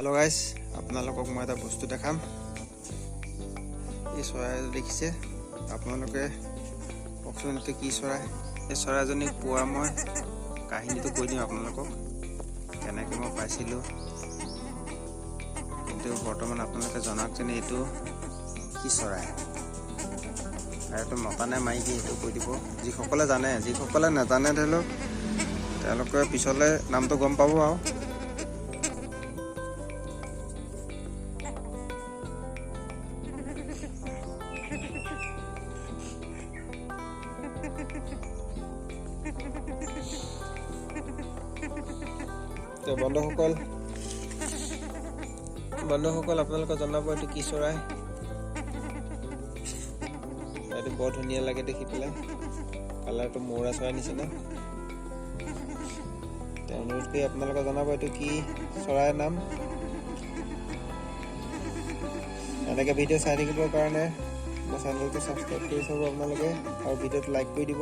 hello guys আপোনালোকক মই এটা বস্তু দেখাম এই চৰাই দেখিছে আপোনালোকে কওকচোন এটো কি চৰাই এই চৰাইজনীক পোৱা মই কাহিনীটো কৈ দিম আপোনালোকক কেনেকৈ মই পাইছিলো কিন্তু বৰ্তমান আপোনালোকে জনাওক যে এটো কি চৰাই আৰু তো মতা নে মাইকী এটো কৈ দিব যিসকলে জানে যিসকলে নাজানে ধৰিলওক তেওঁলোকে পিছলে নামটো গম পাব আৰু তো বন্ধুসকল আপোনালোকে জনাব এটো কি চৰাই এটো বৰ ধুনীয়া লাগে দেখি পেলাই কালাৰটো মৌৰা চৰাই নিচিনা অনুৰোধ আপোনালোকে জনাব এটো কি চৰাইৰ নাম এনেকৈ ভিডিঅ' চাই থাকিবৰ কাৰণে মোৰ চেনেলটো সাবস্ক্ৰাইব কৰি থব আপোনালোকে আৰু ভিডিঅ'টো লাইক কৰি দিব